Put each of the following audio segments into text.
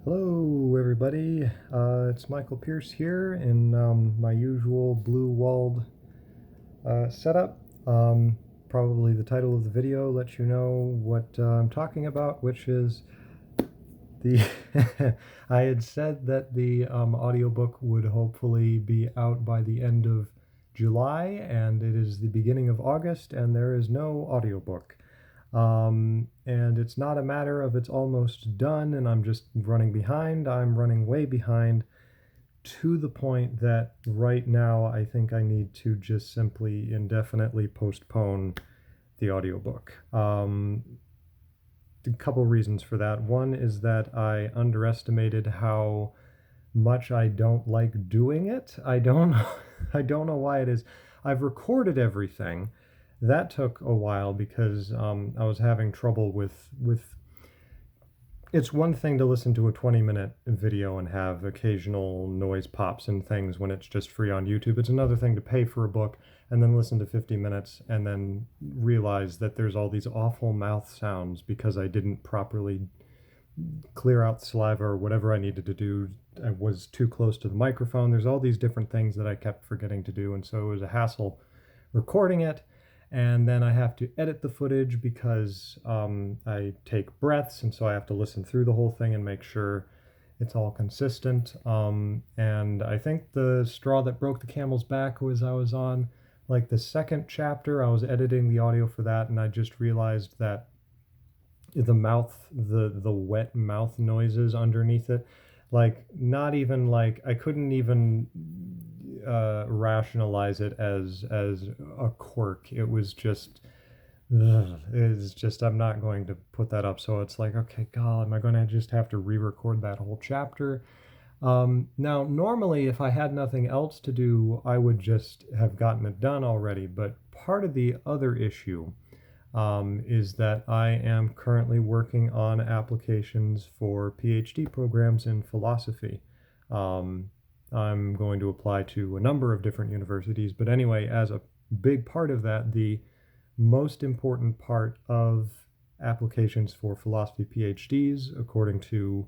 Hello, everybody. It's Michael Pierce here in my usual blue-walled setup. Probably the title of the video lets you know what I'm talking about, which is the I had said that the audiobook would hopefully be out by the end of July, and it is the beginning of August, and there is no audiobook. And it's not a matter of it's almost done and I'm just running behind. I'm running way behind to the point that right now I think I need to just simply indefinitely postpone the audiobook. A couple reasons for that. One is that I underestimated how much I don't like doing it. I don't I don't know why it is. I've recorded everything. That took a while because I was having trouble with. It's one thing to listen to a 20-minute video and have occasional noise pops and things when it's just free on YouTube. It's another thing to pay for a book and then listen to 50 minutes and then realize that there's all these awful mouth sounds because I didn't properly clear out the saliva or whatever I needed to do. I was too close to the microphone. There's all these different things that I kept forgetting to do, and so it was a hassle recording it. And then I have to edit the footage because I take breaths, and so I have to listen through the whole thing and make sure it's all consistent. And I think the straw that broke the camel's back was I was on like the second chapter. I was editing the audio for that, and I just realized that the wet mouth noises underneath it, like not even like I couldn't even rationalize it as a quirk. It was just it's just I'm not going to put that up. So it's like, okay, God, am I going to just have to re-record that whole chapter? Now, normally, if I had nothing else to do, I would just have gotten it done already. But part of the other issue is that I am currently working on applications for PhD programs in philosophy. I'm going to apply to a number of different universities, but anyway, as a big part of that, the most important part of applications for philosophy PhDs, according to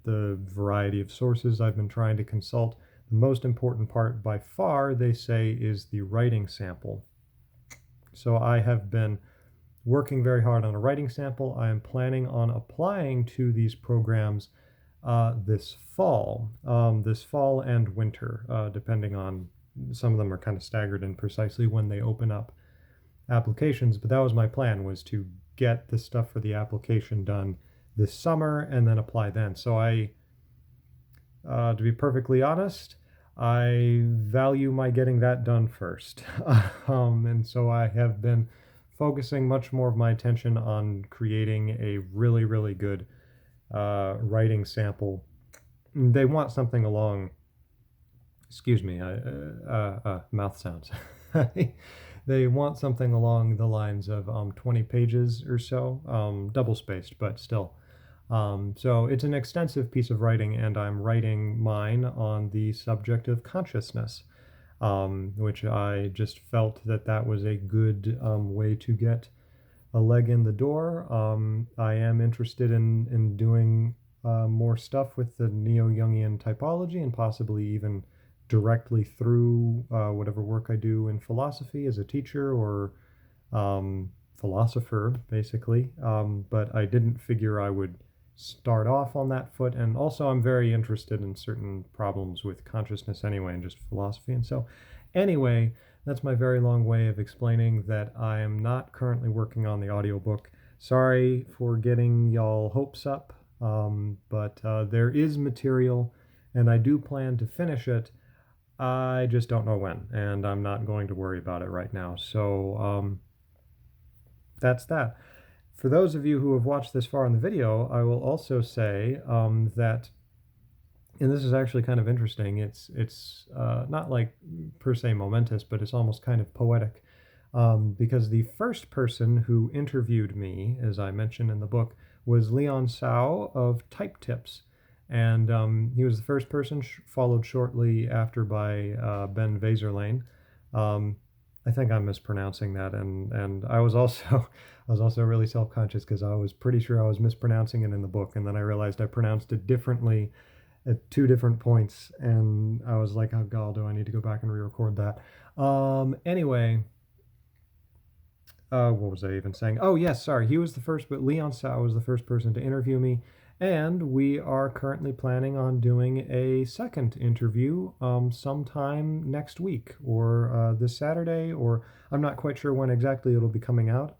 the variety of sources I've been trying to consult, the most important part by far, they say, is the writing sample. So I have been working very hard on a writing sample. I am planning on applying to these programs this fall and winter, depending on, some of them are kind of staggered in precisely when they open up applications. But that was my plan, was to get the stuff for the application done this summer and then apply then. So to be perfectly honest, I value my getting that done first. And so I have been focusing much more of my attention on creating a really, really good writing sample. They want something along, excuse me, mouth sounds. They want something along the lines of 20 pages or so, double spaced, but still. So it's an extensive piece of writing, and I'm writing mine on the subject of consciousness, which I just felt that that was a good way to get a leg in the door. I am interested in doing more stuff with the neo-Jungian typology and possibly even directly through whatever work I do in philosophy as a teacher or philosopher, basically. But I didn't figure I would start off on that foot. And also I'm very interested in certain problems with consciousness anyway, and just philosophy. And so anyway, that's my very long way of explaining that I am not currently working on the audiobook. Sorry for getting y'all hopes up, but there is material, and I do plan to finish it. I just don't know when, and I'm not going to worry about it right now. So that's that. For those of you who have watched this far in the video, I will also say that, and this is actually kind of interesting, it's not like per se momentous, but it's almost kind of poetic, because the first person who interviewed me, as I mentioned in the book, was Leon Sau of Type Tips. And he was the first person, followed shortly after by Ben Vaserlane. I think I'm mispronouncing that, and I was also I was also really self-conscious because I was pretty sure I was mispronouncing it in the book, and then I realized I pronounced it differently at two different points, and I was like, oh god, do I need to go back and re-record that? Anyway, what was I even saying? Oh yes, sorry. He was the first, but Leon Sao was the first person to interview me, and we are currently planning on doing a second interview sometime next week or this Saturday, or I'm not quite sure when exactly it'll be coming out.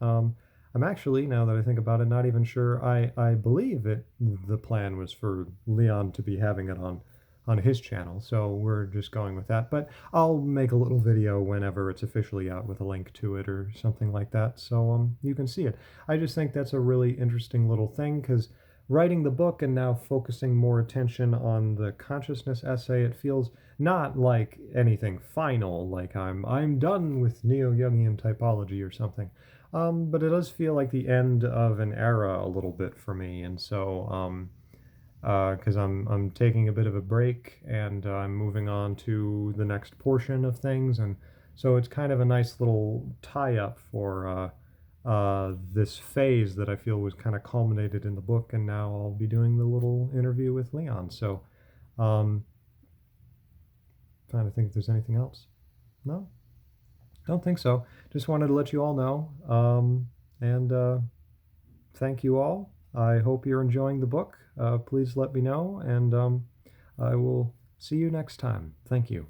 I'm actually, now that I think about it, not even sure. I believe it. The plan was for Leon to be having it on his channel, so we're just going with that. But I'll make a little video whenever it's officially out with a link to it or something like that, so you can see it. I just think that's a really interesting little thing, because writing the book and now focusing more attention on the consciousness essay, it feels not like anything final, like I'm done with neo-Jungian typology or something. But it does feel like the end of an era a little bit for me, and so because I'm taking a bit of a break, and I'm moving on to the next portion of things, and so it's kind of a nice little tie-up for this phase that I feel was kind of culminated in the book, and now I'll be doing the little interview with Leon. So, um, trying to think if there's anything else. No, don't think so. Just wanted to let you all know, and thank you all. I hope you're enjoying the book. Please let me know, and I will see you next time. Thank you.